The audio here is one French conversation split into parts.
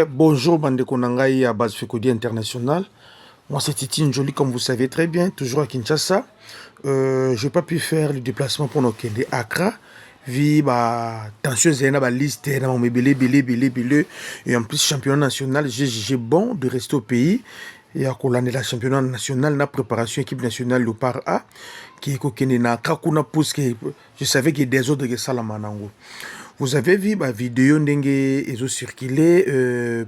Bonjour Bande Konangai à base Fekodi International. Moi c'est Titi Njoli comme vous savez très bien, toujours à Kinshasa. Je n'ai pas pu faire le déplacement pour nos Accra. Vu bah tension zéna ba liste na mon belé et en plus championnat national j'ai jugé bon de rester au pays et à l'année la championnat national na préparation équipe nationale le par A qui est kokene na kakuna pousse que je savais qu'il y a des autres que salamanango. Vous avez vu ma vidéo ndenge ezo circulé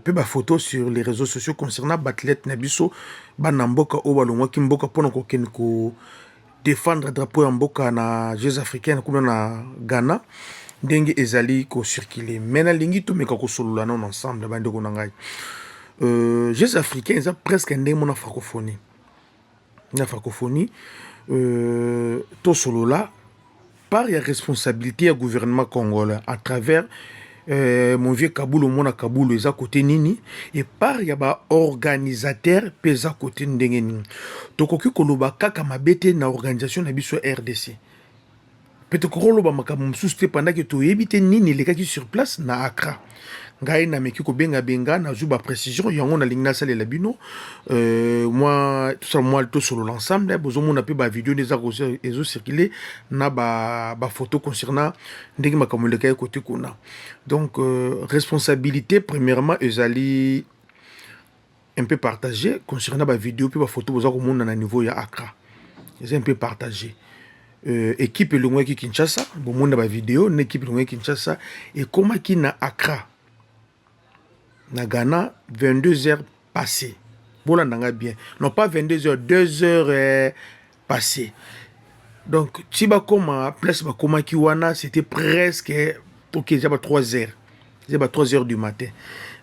peu ma photo sur les réseaux sociaux concernant Batlet Nabiso banamboka o balongwa kimboka pona kokene ko défendre drapeau en mboka na Jeux africains comme na Ghana ndenge ezali ko circuler mena lingi to meka ko solola non ensemble bande ko ngai Jeux africains ça presque ndenge mona francophonie to solola par la responsabilité du gouvernement congolais à travers mon vieux Kaboul, mon Kaboul, les à côté nini, et par y a organisateur pesa côté ndengeni. Tokoki koloba kaka mabete na organisation na biso RDC. Peut-être que koloba makamum souste pendant que to éviter nini les gars qui sur place na Accra. Ngai na meki ko benga na zuba précision yango na lingna sale la bino moi tout ça moi tout sur l'ensemble besoin mon appel ba vidéo des arrosés et circuler na ba photo concernant ndenge makamule kay côté kuna donc responsabilité premièrement ezali un peu partagé concernant ba vidéo puis ba photo besoin ko monde na niveau ya Accra c'est un peu partagé équipe longwa ki Kinshasa bon monde ba vidéo une équipe longwa Kinshasa et comment qui na Accra na Ghana 22 heures passées. Bon là bien. Non pas 22 heures, 2 heures passées. Donc si ba koma place ba koma kiwana c'était presque OK, c'est pas 3 heures. C'est pas 3 heures du matin.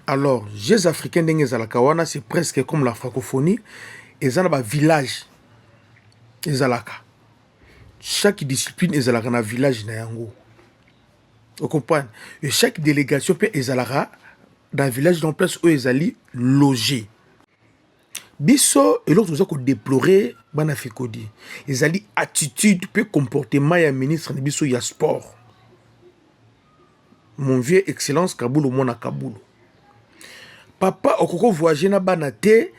Alors, Jeux africains d'Enge Zalakawana, c'est presque comme la francophonie et ça ba village ezalaka. Chaque discipline ezalaka na village na yango. Vous comprenez? Et chaque délégation peut ezalaka dans le village dans place où ils allaient loger. Biso et l'autre nous a déploré bana Fekodi. Ils allaient attitude peu comportement ya ministre de biso ya sport. Mon vieux excellence Kaboul mona Kaboul. Papa okoko voyager na bana te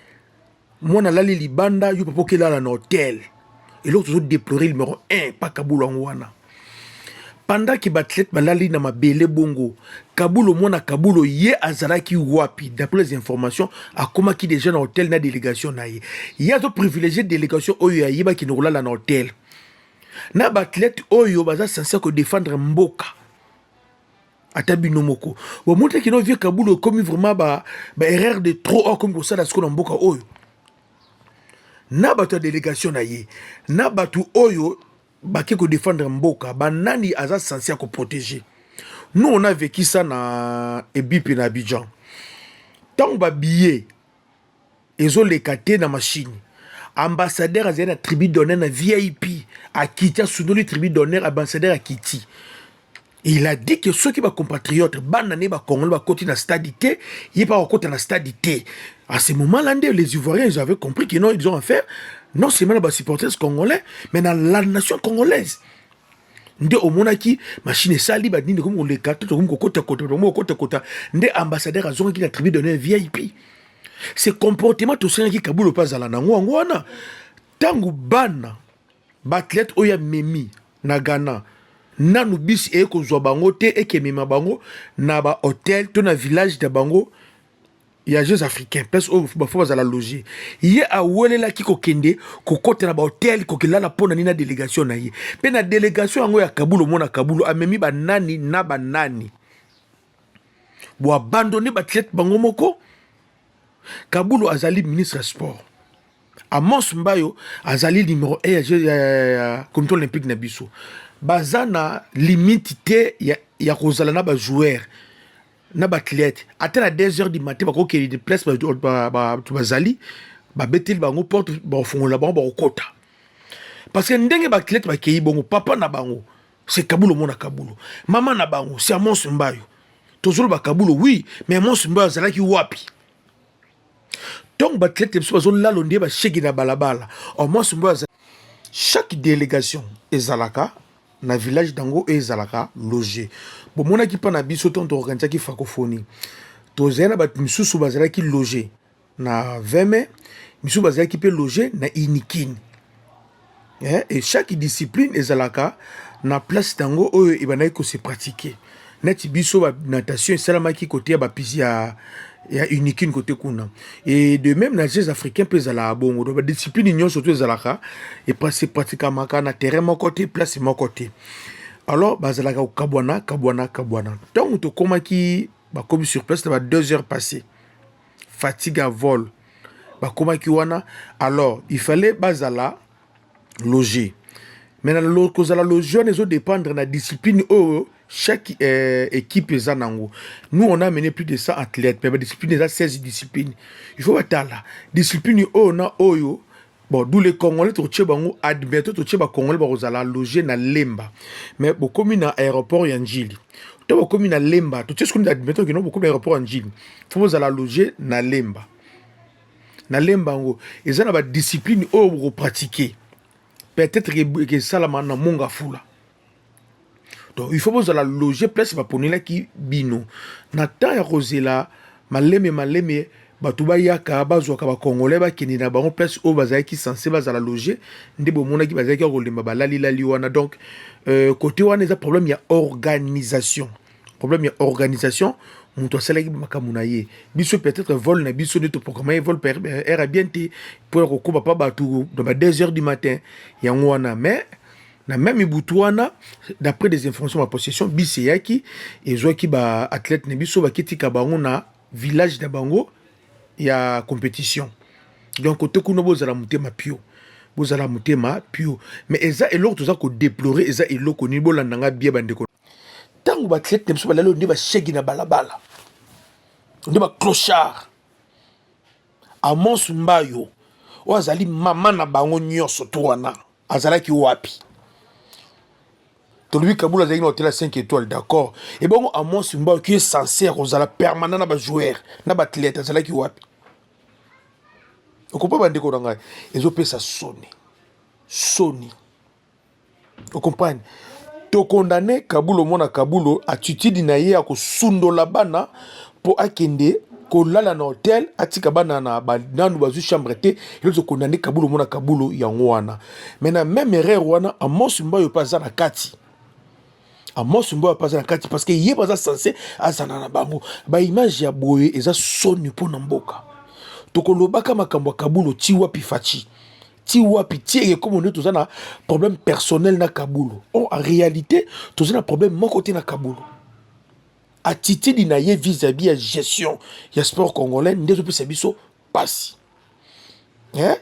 mona lali libanda yo papa ke la na hôtel. Et l'autre nous a déploré numéro 1 pas Kaboul ngwana. Pendant que Batlet balali na mabele bongo Kabulo mona Kabulo ye azaraki wapi d'après les informations a comment qui déjà dans hôtel na délégation na ye y a d'autres privilégiés délégation oyo yiba ki nola na hôtel na Batlet oyo baza censé ko défendre mboka atabino moko bon montre que no vieux Kabulo comme vraiment ba erreur de trop comme ça dans ce qu'on mboka oyo na bato délégation na ye na batu oyo baki ko défendre mboka banani aza censé ko protéger. Nous on a vécu ça na Ebip na Abidjan. Tant ba billet ezo lekate na machine. Ambassadeur azena na tribu d'honneur na VIP à Kiti sunoli tribu d'honneur ambassadeur à Kiti. Il a dit que ceux qui ba compatriotes banane ba Congolais ba côté na stadité, il pas côté na stadité. À ce moment-là les Ivoiriens ils avaient compris que non ils ont affaire non seulement les supporters congolais, mais dans la nation congolaise. Nde omonaki machine sali ba nini comme le carte comme kota nde ambassadeur azonga ki la tribu d'honneur VIP. Ce comportement to senga ki Kabulo pas ala nango ngwana tangu bana batlet oya memi na Ghana nanu bis e ko zwa bango te e ke mema bango na ba hôtel to na village de bango. Il y a Jeux africains, parce qu'il faut à la loger. Il y a Welela qui kokende, kokote na ba hôtel, kokela la pona ni na délégation na ye. Pe na délégation ango ya Kabulo mona Kabulo amemi ba nani na ba nani. Bo abandonner ba tête bango moko. Kabulo azali ministre sport. Amos Mbayo azali numéro 1 ya comité olympique na biso. Bazana limite te ya kozala na ba joueur. Na batlet atteint à 2 heures du matin ba ko ke de place ba bazali ba betel bango porte ba fongola bango ba kota parce que ndenge batlet ba kei bongo papa na bango c'est Kabulo mona Kabulo maman na bango c'est Amos Mbayo tozolo ba Kabulo oui mais Amos Mbayo azalaki wapi donc batlet biso bazolo la londe ba shegi na balabala Amos Mbayo chaque délégation ezalaka na village dango ezalaka logé bon mona ki pa na biso tonto organiser ki francophonie tozana bat misusu bazala ki loger na 20 mai, misusu bazala ki peut loger na Inikini. Et chaque discipline ezalaka na place tango oyo ibana ko se pratiquer. Neti biso ba natation salamaki côté ba pisi ya Inikini côté kuna. Et de même na jeux africains pe ezala bongo. Donc ba discipline nyon surtout ezalaka et passer pratiquement na terrain mon côté, place mon côté. Alors bazalaka au kabwana. Tant to komaki ba comme sur place ba 2 heures passées. Fatigue à vol. Ba komaki wana. Alors il fallait bazala loger. Maintenant, cause la loger, ne dépendre de la discipline où chaque équipe est en. Nous, on a mené plus de 100 athlètes, mais la discipline est à 16 disciplines. Il faut être là. Discipline où on a oyo. Bon, d'où les Congolais, tu sais, bango admettre, tu sais, Congolais, vous allez loger na Lemba. Mais beaucoup de aéroport Yanjili. Tu vois, comme na Lemba, tu sais ce qu'on admettre que non, beaucoup d'aéroports Yanjili. Il faut vous allez loger na Lemba. Na Lemba, ils ont la discipline où vous pratiquez. Peut-être que ça la mana monga fula. Donc il faut que vous la loger place ba ponela ki bino. Na temps ya rozela maleme batuba yaka bazwaka ba congolais ba kini na bango place au bazaki ki censé bazala loger ndebo mona ki bazaki rolemba balali lali wana. Donc côté wana ça problème ya organisation. Problème ya organisation. Monto salaki makamuna ye biso peut-être vol na biso de to programmer vol per era bien te pour ko pas batu dans 2 heures du matin ya ngwana. Mais na même ibutwana d'après des informations ma possession biseyaki ezwaki ba athlète ne biso bakitika bango na village na bango ya compétition. Donc côté kuno bozala mutema pio mais eza eloko toza ko déplorer eza eloko ni bolandanga bie bandeko. Tango ba athlète ne biso balalo ndi ba shegi na balabala ndi ba clochard Amos Mbayo o azali mama na bango nyonso to wana azalaki wapi to lui Kaboul azali na hôtel 5 étoiles, d'accord, et bon Amos Mbayo qui est censé ozala permanent na ba joueur na ba athlète azalaki wapi. Vous comprenez bandeko nanga ezo pesa soni vous comprenez. To condamné Kabulo mona Kabulo attitude na ye ako sundola bana po akende ko lala na hôtel atika bana na nanu bazu chambre te ezo condamné Kabulo mona Kabulo yango wana. Maintenant même erreur wana Amos Mbayo paza na kati. Amos Mbayo paza na kati parce que ye paza censé azana na bango ba image ya boye eza soni po na mboka. To kolobaka makambo Kabulo ti wapi fachi. Ti wapi ti comme on est tous un problème personnel na Kabulo. En réalité, tous un problème mon côté na Kabulo. Attitude na ye vis-à-vis la gestion ya sport congolais ndezo pe sabiso passe. Hein?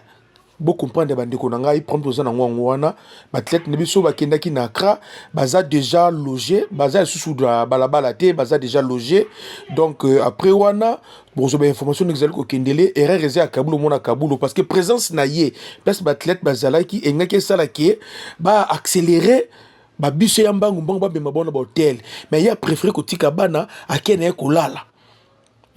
Bo comprendre bandeko na ngai prendre tous na ngwana athlète ne biso bakendaki na Accra baza déjà logé baza sous la balabala te baza déjà logé. Donc après wana bozo ba information n'exal ko kendele erreur réservé à Kabulo mona Kabulo parce que présence na ye place athlète bazala ki engaki sala ki ba accélérer ba biso ya mbangu ba bema bona ba hôtel mais ya préféré ko tika bana akene ko lala.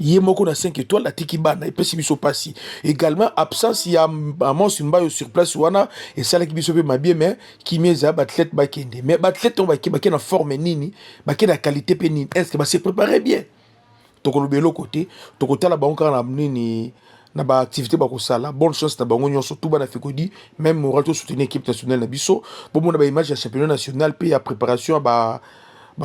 Yé moko na 5 étoiles atiki bana et pesi biso pasi également absence ya Amos Mbayo sur place wana et ça la ki biso pe mabie mais ki meza athlète ba kende mais athlète on ba ki na forme nini ba ki na qualité pe nini est-ce que ba se préparer bien to ko lobelo côté to ko tala bango na nini na ba activité ba ko sala bonne chance na bango nyonso tout bana fekodi même moral to soutenir équipe nationale na biso bon mona ba image ya championnat national pe ya préparation ba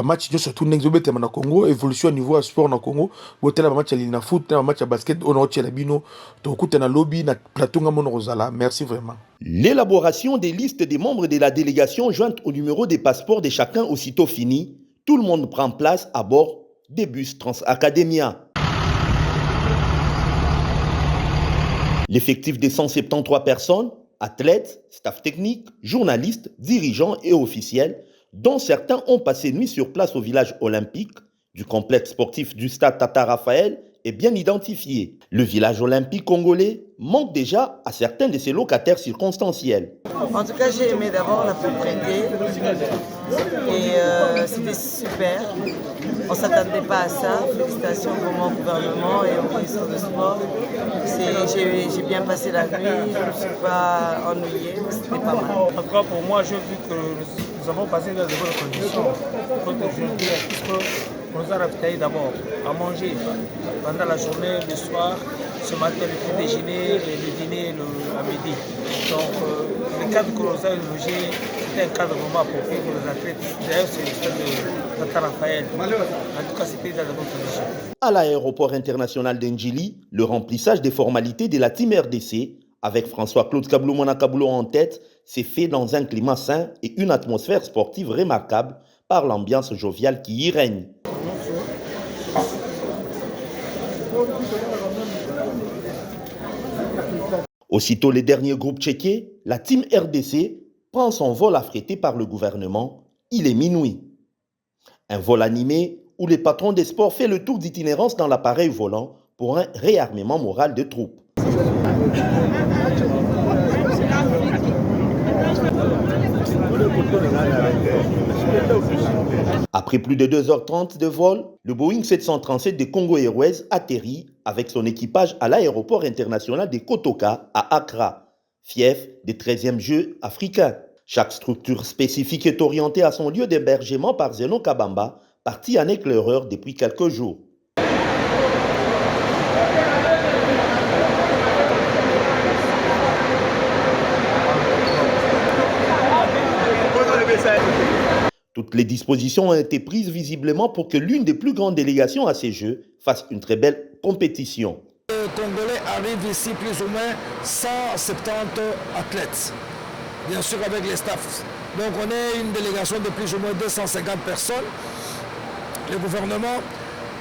match surtout n'exobete na Congo évolution au niveau sport na Congo botela match na foot na match basket on a la bino to kuta na lobby na plateau nga mono rozala. Merci vraiment. L'élaboration des listes des membres de la délégation jointe au numéro des passeports de chacun aussitôt fini, tout le monde prend place à bord des bus Transacademia. L'effectif des 173 personnes, athlètes, staff technique, journalistes, dirigeants et officiels, dont certains ont passé nuit sur place au village olympique du complexe sportif du stade Tata Raphaël, est bien identifié. Le village olympique congolais manque déjà à certains de ses locataires circonstanciels. En tout cas, j'ai aimé d'abord la propriété et c'était super. On ne s'attendait pas à ça. Félicitations vraiment au gouvernement et au ministre de Sport. J'ai bien passé la nuit, je ne me suis pas ennuyée, c'était pas mal. En tout cas, pour moi, j'ai vu que nous avons passé dans de bonnes conditions. Puisque On nous a ravitaillé d'abord à manger pendant la journée, le soir, ce matin, le petit déjeuner, le dîner, à midi. Donc, le cadre que nous a logé, c'était un cadre vraiment approprié pour les athlètes. D'ailleurs, c'est le stade de Tata Raphaël. En tout cas, c'était dans de bonnes conditions. À l'aéroport international d'Ndjili, le remplissage des formalités de la Team RDC, avec François-Claude Kaboulou en tête, s'est fait dans un climat sain et une atmosphère sportive remarquable par l'ambiance joviale qui y règne. Aussitôt les derniers groupes checkés, la Team RDC prend son vol affrété par le gouvernement. Il est minuit. Un vol animé où le patron des sports fait le tour d'itinérance dans l'appareil volant pour un réarmement moral des troupes. Après plus de 2h30 de vol, le Boeing 737 de Congo Airways atterrit avec son équipage à l'aéroport international de Kotoka à Accra, fief des 13e Jeux africains. Chaque structure spécifique est orientée à son lieu d'hébergement par Zeno Kabamba, parti en éclaireur depuis quelques jours. Toutes les dispositions ont été prises visiblement pour que l'une des plus grandes délégations à ces Jeux fasse une très belle compétition. Les Congolais arrivent ici plus ou moins 170 athlètes, bien sûr avec les staffs. Donc on est une délégation de plus ou moins 250 personnes. Le gouvernement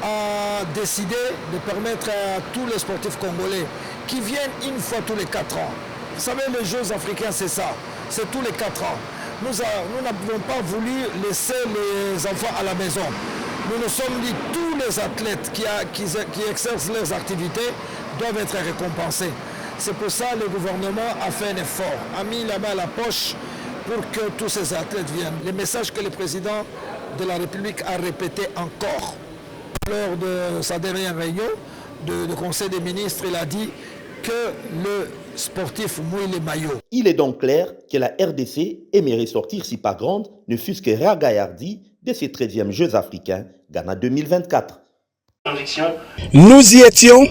a décidé de permettre à tous les sportifs congolais qui viennent une fois tous les 4 ans. Vous savez, les Jeux africains, c'est ça, c'est tous les 4 ans. Nous n'avons pas voulu laisser les enfants à la maison. Nous nous sommes dit que tous les athlètes qui exercent leurs activités doivent être récompensés. C'est pour ça que le gouvernement a fait un effort, a mis la main à la poche pour que tous ces athlètes viennent. Le message que le président de la République a répété encore lors de sa dernière réunion du Conseil des ministres, il a dit que le sportif mouille les maillots. Il est donc clair que la RDC aimerait sortir si pas grande, ne fût-ce que Ragaillardi de ses 13e Jeux africains, Ghana 2024. Nous y étions,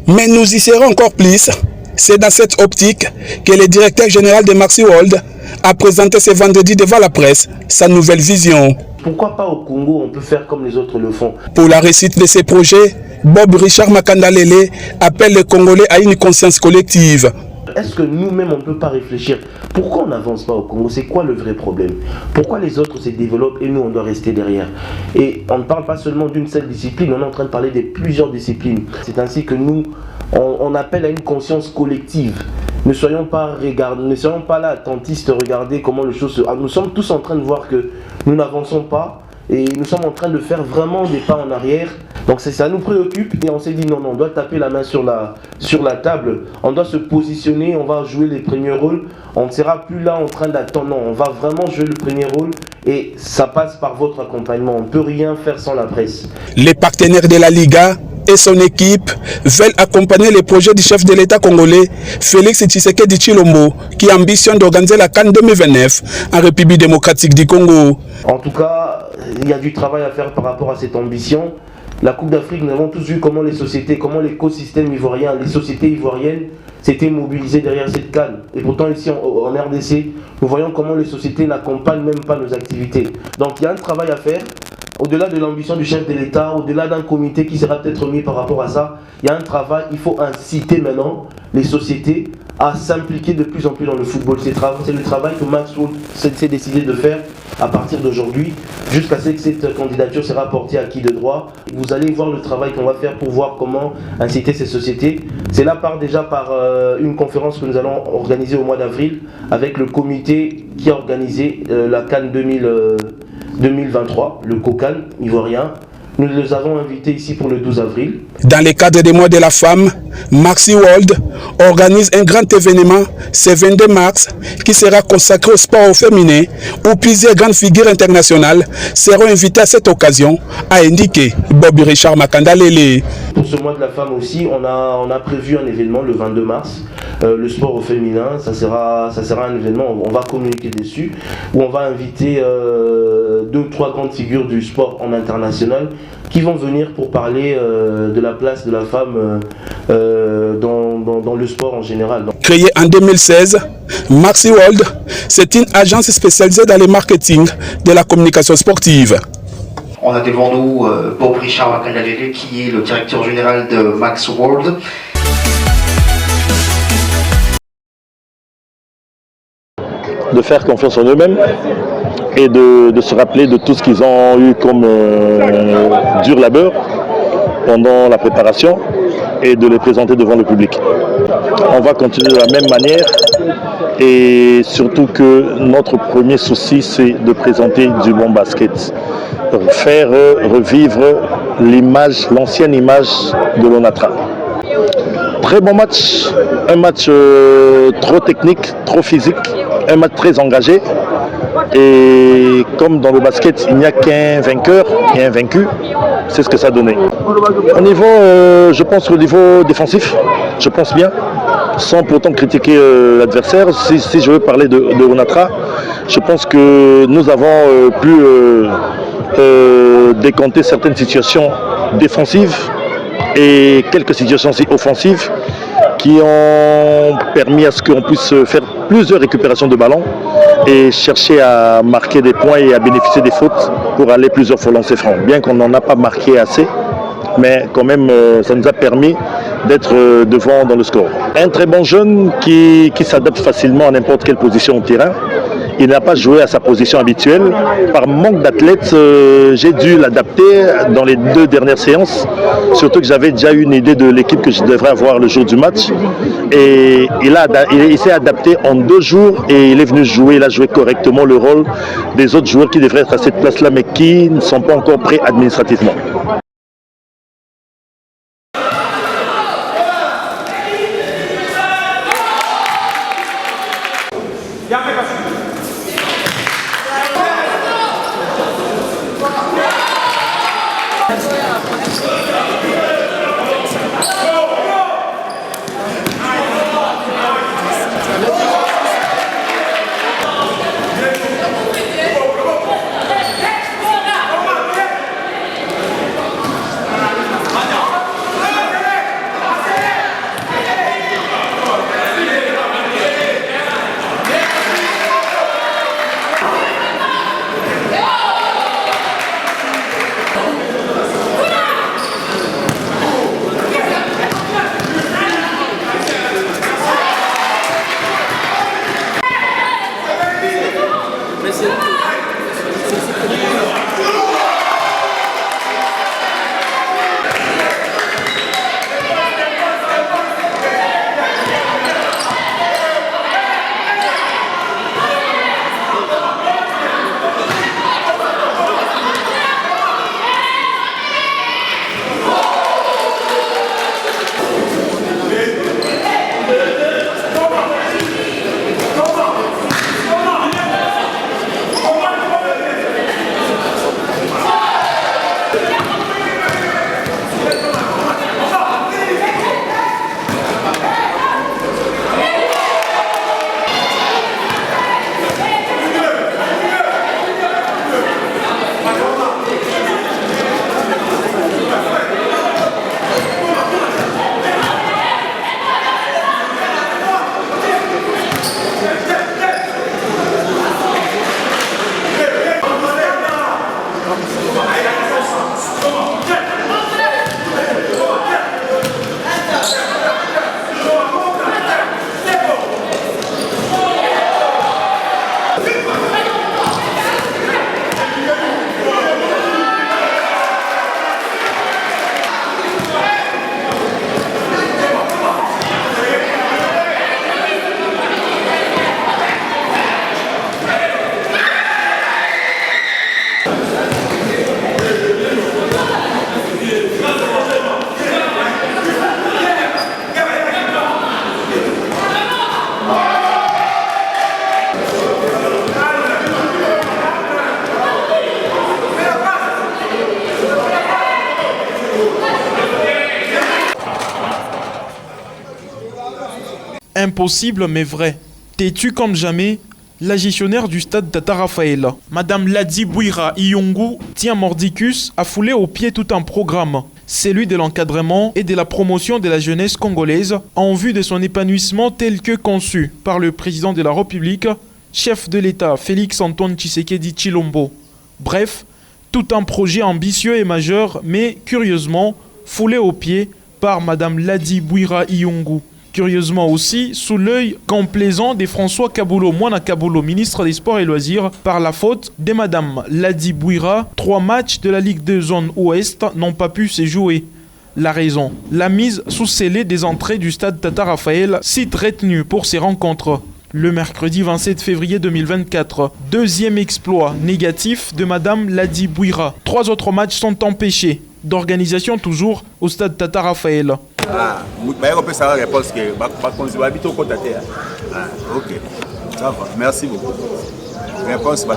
mais nous y serons encore plus. C'est dans cette optique que le directeur général de Maxi World a présenté ce vendredi devant la presse sa nouvelle vision. Pourquoi pas au Congo, on peut faire comme les autres le font? Pour la réussite de ces projets, Bob Richard Makandalele appelle les Congolais à une conscience collective. Est-ce que nous-mêmes, on ne peut pas réfléchir? Pourquoi on n'avance pas au Congo? C'est quoi le vrai problème? Pourquoi les autres se développent et nous, on doit rester derrière? Et on ne parle pas seulement d'une seule discipline, on est en train de parler de plusieurs disciplines. C'est ainsi que nous, on appelle à une conscience collective. Ne soyons pas là attentistes, regarder comment les choses se... Nous sommes tous en train de voir que nous n'avançons pas et nous sommes en train de faire vraiment des pas en arrière. Donc ça nous préoccupe et on s'est dit non, on doit taper la main sur la table, on doit se positionner, on va jouer les premiers rôles, on ne sera plus là en train d'attendre, non, on va vraiment jouer le premier rôle et ça passe par votre accompagnement, on ne peut rien faire sans la presse. Les partenaires de la Liga et son équipe veulent accompagner les projets du chef de l'État congolais, Félix Tshisekedi Tshilombo, qui ambitionne d'organiser la CAN 2029 en République démocratique du Congo. En tout cas, il y a du travail à faire par rapport à cette ambition. La Coupe d'Afrique, nous avons tous vu comment les sociétés, comment l'écosystème ivoirien, les sociétés ivoiriennes s'étaient mobilisées derrière cette CAN. Et pourtant ici en RDC, nous voyons comment les sociétés n'accompagnent même pas nos activités. Donc il y a un travail à faire. Au-delà de l'ambition du chef de l'État, au-delà d'un comité qui sera peut-être mis par rapport à ça, il y a un travail, il faut inciter maintenant les sociétés à s'impliquer de plus en plus dans le football. C'est le travail que Max Wood s'est décidé de faire à partir d'aujourd'hui, jusqu'à ce que cette candidature sera portée à qui de droit. Vous allez voir le travail qu'on va faire pour voir comment inciter ces sociétés. C'est là déjà par une conférence que nous allons organiser au mois d'avril avec le comité qui a organisé la CAN 2023, le COCAN ivoirien. Nous les avons invités ici pour le 12 avril. Dans le cadre des mois de la femme, Maxi World organise un grand événement ce 22 mars qui sera consacré au sport au féminin où plusieurs grandes figures internationales seront invitées à cette occasion, a indiqué Bobby Richard Makandalele. Pour ce mois de la femme aussi, on a prévu un événement le 22 mars, le sport au féminin, ça sera un événement, on va communiquer dessus, où on va inviter 2 ou 3 grandes figures du sport en international qui vont venir pour parler de la place de la femme dans le sport en général. Créée en 2016, Maxi World, c'est une agence spécialisée dans le marketing de la communication sportive. On a devant nous Bob Richard Makandalele qui est le directeur général de Max World. De faire confiance en eux-mêmes et de se rappeler de tout ce qu'ils ont eu comme dur labeur pendant la préparation et de les présenter devant le public. On va continuer de la même manière et surtout que notre premier souci c'est de présenter du bon basket. Faire revivre l'image, l'ancienne image de l'ONATRA. Très bon match, un match trop technique, trop physique, un match très engagé. Et comme dans le basket, il n'y a qu'un vainqueur et un vaincu, c'est ce que ça a donné. Au niveau, je pense au niveau défensif, je pense bien, sans pourtant critiquer l'adversaire. Si je veux parler de ONATRA, je pense que nous avons pu décompter certaines situations défensives et quelques situations aussi offensives qui ont permis à ce qu'on puisse faire plusieurs récupérations de ballons et chercher à marquer des points et à bénéficier des fautes pour aller plusieurs fois lancer franc. Bien qu'on n'en a pas marqué assez, mais quand même ça nous a permis d'être devant dans le score. Un très bon jeune qui s'adapte facilement à n'importe quelle position au terrain. Il n'a pas joué à sa position habituelle. Par manque d'athlètes, j'ai dû l'adapter dans les 2 dernières séances. Surtout que j'avais déjà une idée de l'équipe que je devrais avoir le jour du match. Et il s'est adapté en 2 jours et il est venu jouer. Il a joué correctement le rôle des autres joueurs qui devraient être à cette place-là, mais qui ne sont pas encore prêts administrativement. Impossible mais vrai. Têtue comme jamais, la gestionnaire du stade Tata Raphaël, Madame Ladi Bouira Iyungu, tient mordicus à fouler au pied tout un programme, celui de l'encadrement et de la promotion de la jeunesse congolaise en vue de son épanouissement tel que conçu par le président de la République, chef de l'État Félix Antoine Tshisekedi Tshilombo. Bref, tout un projet ambitieux et majeur, mais curieusement foulé au pied par Madame Ladi Bouira Iyungu. Curieusement aussi, sous l'œil complaisant de François Kaboulo Mwana Kaboulo, ministre des Sports et Loisirs, par la faute de Madame Ladi Bouira, 3 matchs de la Ligue 2 zone ouest n'ont pas pu se jouer. La raison, la mise sous scellé des entrées du stade Tata Raphaël, site retenu pour ces rencontres. Le mercredi 27 février 2024, deuxième exploit négatif de Madame Ladi Bouira. 3 autres matchs sont empêchés. D'organisation toujours au stade Tata Raphaël. Ok, ça va, merci beaucoup. Réponse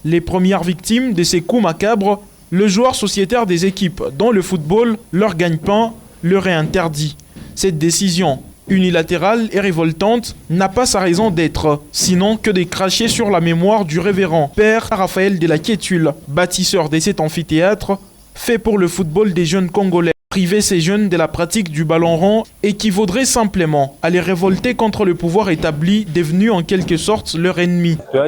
les premières victimes de ces coups macabres, le joueur sociétaire des équipes dont le football, leur gagne-pain, leur est interdit. Cette décision unilatérale et révoltante n'a pas sa raison d'être, sinon que de cracher sur la mémoire du révérend père Raphaël de la Quiétule, bâtisseur de cet amphithéâtre, fait pour le football des jeunes Congolais. Priver ces jeunes de la pratique du ballon rond équivaudrait simplement à les révolter contre le pouvoir établi, devenu en quelque sorte leur ennemi. Sur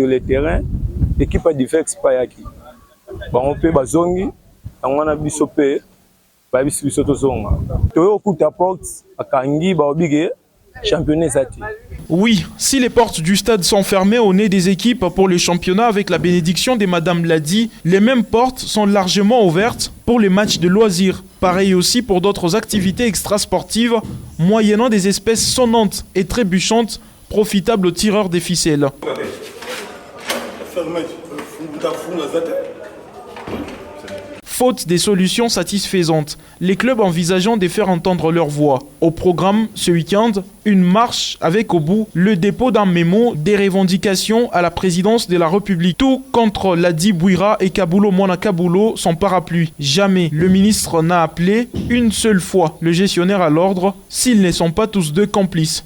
le terrain, l'équipe a diverse payaki. On peut bazongi, on a bisopé, babisu sotozonga. Toyo kuta porte akangi ba obige championnat zati. Oui, si les portes du stade sont fermées au nez des équipes pour le championnat avec la bénédiction des Madame Ladi, les mêmes portes sont largement ouvertes pour les matchs de loisirs. Pareil aussi pour d'autres activités extrasportives, moyennant des espèces sonnantes et trébuchantes, profitables aux tireurs des ficelles. Faute des solutions satisfaisantes, les clubs envisageant de faire entendre leur voix. Au programme, ce week-end, une marche avec au bout le dépôt d'un mémo des revendications à la présidence de la République. Tout contre Ladi Bouira et Kaboulo Mwana Kaboulo, son parapluie. Jamais le ministre n'a appelé une seule fois le gestionnaire à l'ordre, s'ils ne sont pas tous deux complices.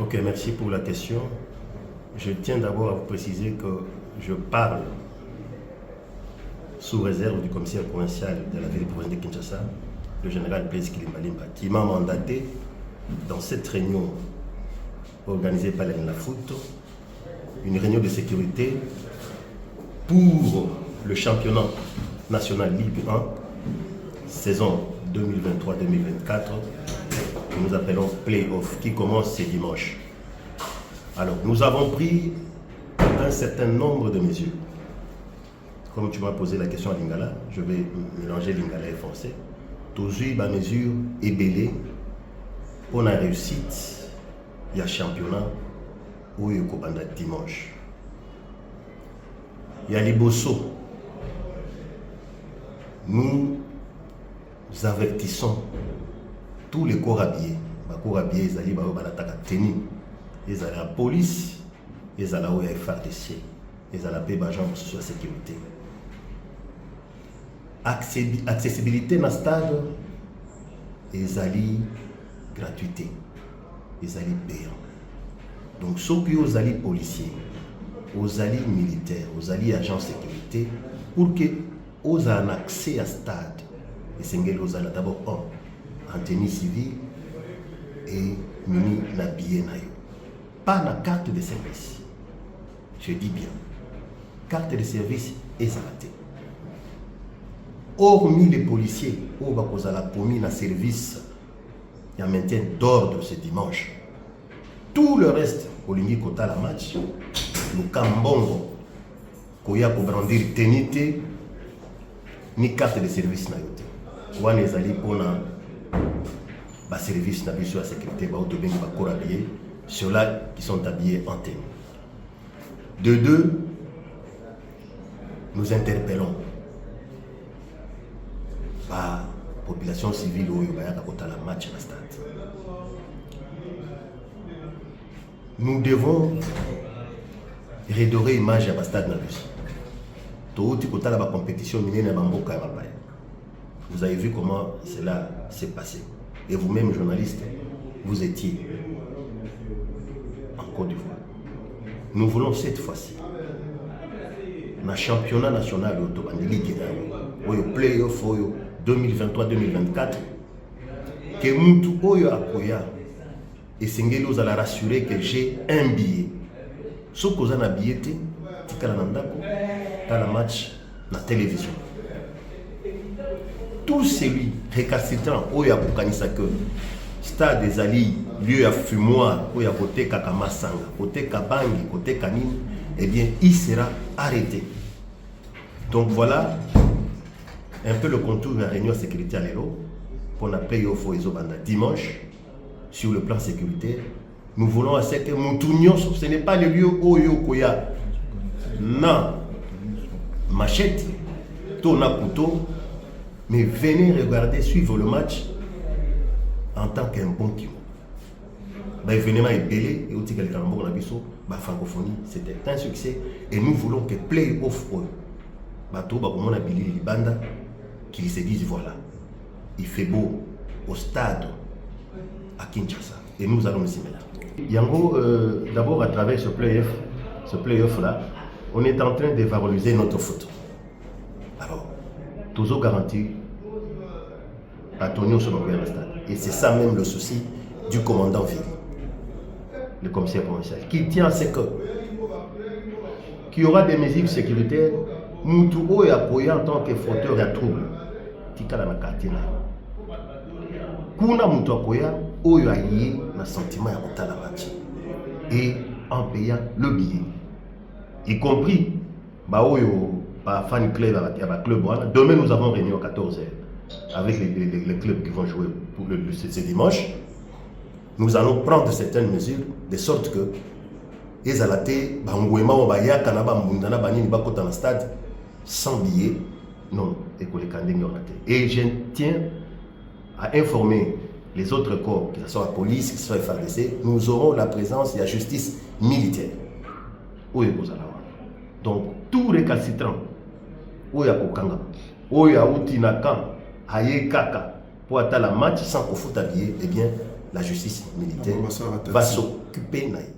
Ok, merci pour la question. Je tiens d'abord à vous préciser que je parle sous réserve du commissaire provincial de la ville provinciale de Kinshasa, le général Blaise Kilimbalimba, qui m'a mandaté dans cette réunion organisée par la Foot, une réunion de sécurité pour le championnat national Ligue 1, saison 2023-2024, que nous appelons Play-Off, qui commence ce dimanche. Alors, nous avons pris un certain nombre de mesures. Comme tu m'as posé la question à Lingala, je vais mélanger Lingala et français. Toujours, ma mesure est belle. On a réussite. Il y a championnat où il y a dimanche. Il y a les Bosso. Nous avertissons tous les corps habillés. Les corps habillés, ils allaient tenir. Ils allaient à la police, ils allaient à FARDC, ils allaient à payer l'argent pour la sécurité. Accessibilité dans le stade, ils allaient gratuité, ils allaient payant. Donc, ceux qui sont allés policiers, aux alliés militaires, aux alliés agents de sécurité, pour que vous ayez un accès à stade, et c'est d'abord en tenue civile et muni na billet na yo. Pas na carte de service. Je dis bien, carte de service est arrêtée. Hormis les policiers, où va cause la promis na service, il y a maintien d'ordre ce dimanche. Tout le reste, au lingi kota la match, le kambongo, koya ko brandir tenite, ni carte de service na yote. Wana ezali pona ba service na biso ya sécurité ba auto bengi ba corps habillés, ceux-là qui sont habillés en tenue. De deux, nous interpellons population civile oyo bayaka kotala match na stade. Nous devons redorer l'image à stade na biso. Touti kotala ba compétition minene na mboka ya mabaya. Vous avez vu comment cela s'est passé. Et vous-même, journaliste, vous étiez en Côte d'Ivoire. Nous voulons cette fois-ci, dans le championnat national de Ligue, au play-off 2023-2024, que Moutou Oyo Akoya et Sengeli vous allez rassurer que j'ai un billet. Ce que vous avez un billet, c'est un match na télévision. Tout celui récalcitrant Oyo Akokanisa que stade des alliés, lieu à fumoir, Oyo côté Kakamasanga, côté Kabangi, côté Kanine, eh bien il sera arrêté. Donc voilà un peu le contour de la réunion de sécurité à l'Héro pour la play-off dimanche sur le plan sécuritaire. Nous voulons à ce que Moutounion, ce n'est pas le lieu Oyo Koya. Non, machette, tourna couteau, mais venez regarder, suivre le match en tant qu'un bon kimo. L'événement est belé et aussi quelqu'un en Abisso, la francophonie, c'était un succès et nous voulons que play-off bateau comme on a Billy Libanda qui se disent voilà, il fait beau au stade à Kinshasa et nous allons nous y mettre. Yango, d'abord à travers ce play-off là, on est en train de valoriser notre foot. Alors, toujours garanti à Tonio sur le stade. Et c'est ça même le souci du commandant Ville, le commissaire provincial, qui tient à ce qu'il y aura des mesures sécuritaires. Moutou et Akoya en tant que fauteur de trouble. Tikala na katina. Kuna Moutou Akoya, Oyo aïe na sentiment ya kotala match. Et en payant le billet. Y compris, Oyo, fan club, club. Demain nous avons réunion à 14h avec les clubs qui vont jouer pour ce dimanche. Nous allons prendre certaines mesures de sorte que les alatés, stade sans billets, non, et je tiens à informer les autres corps, que ce soit la police, que ce soit la FARDC, nous aurons la présence de la justice militaire. Donc, tout récalcitrant, Oya Kokanga, Oya Outinakan, Aye Kaka, pour atteindre la match sans qu'on foute habillé, eh bien, la justice militaire va s'occuper d'elle.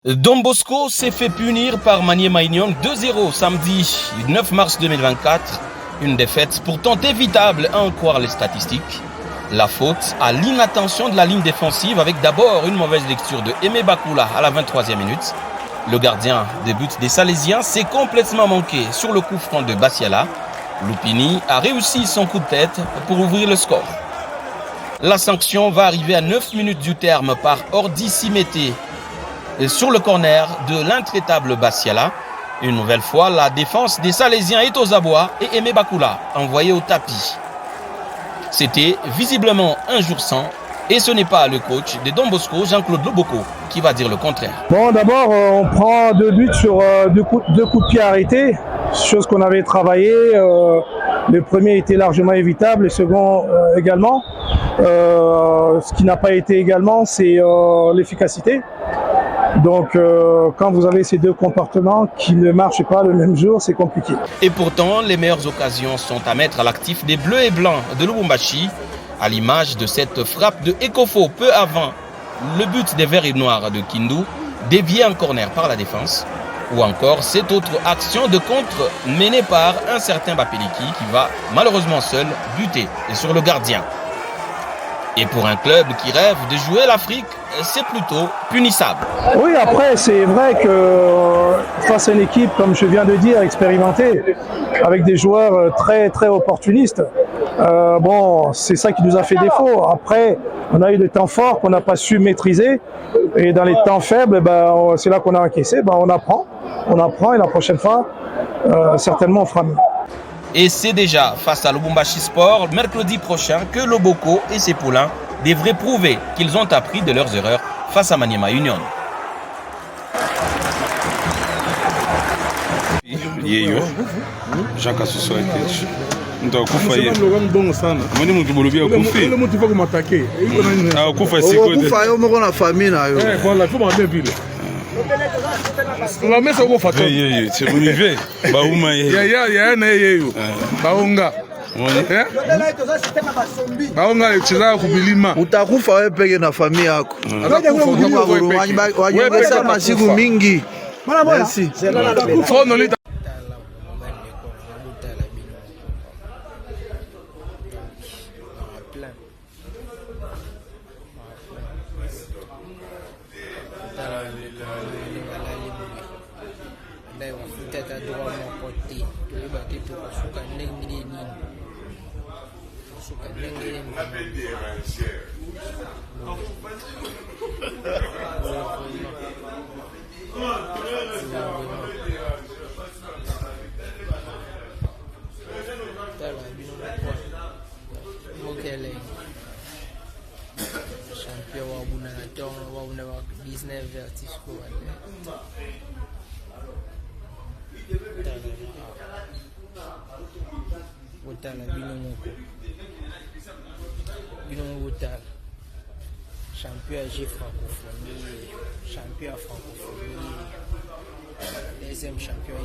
Don Bosco s'est fait punir par Maniema Union 2-0 samedi 9 mars 2024. Une défaite pourtant évitable à en croire les statistiques. La faute à l'inattention de la ligne défensive avec d'abord une mauvaise lecture de Aimé Bakula à la 23e minute. Le gardien des buts des Salésiens s'est complètement manqué sur le coup franc de Bassiala. Lupini a réussi son coup de tête pour ouvrir le score. La sanction va arriver à 9 minutes du terme par Ordi Simété sur le corner de l'intraitable Bassiala. Une nouvelle fois, la défense des Salésiens est aux abois et Aimé Bakula envoyé au tapis. C'était visiblement un jour sans et ce n'est pas le coach de Don Bosco, Jean-Claude Loboko, qui va dire le contraire. Bon, d'abord, on prend 2 buts sur 2 coups de pied arrêtés, chose qu'on avait travaillé. Le premier était largement évitable, le second également. Ce qui n'a pas été également, c'est l'efficacité. Donc, quand vous avez ces 2 comportements qui ne marchent pas le même jour, c'est compliqué. Et pourtant, les meilleures occasions sont à mettre à l'actif des Bleus et Blancs de Lubumbashi, à l'image de cette frappe de Ekofo peu avant le but des Verts et Noirs de Kindu, dévié en corner par la défense, ou encore cette autre action de contre menée par un certain Bapeliki qui va malheureusement seul buter sur le gardien. Et pour un club qui rêve de jouer l'Afrique, c'est plutôt punissable. Oui, après, c'est vrai que face à une équipe, comme je viens de dire, expérimentée, avec des joueurs très, très opportunistes, bon, c'est ça qui nous a fait défaut. Après, on a eu des temps forts qu'on n'a pas su maîtriser. Et dans les temps faibles, ben, c'est là qu'on a encaissé. Ben, on apprend et la prochaine fois, certainement, on fera mieux. Et c'est déjà face à Lubumbashi Sport, mercredi prochain, que Loboko et ses poulains devraient prouver qu'ils ont appris de leurs erreurs face à Maniema Union. Yeyo Jacques Asuso ekesho ntakufa yeye mbongo sana mwani mtu bolobia kufa ile mtu fako matake ah kufa siko kufa yo mko na famille na yo voilà faut m'amener vile la mesa ko fato yeye c'est rivé bauma yeye ya na yeye baonga baonga cheza kubilima utakufa wewe peke na familia yako wanyongeza masiku mingi merci champion AG francophonie, champion francophonie, deuxième champion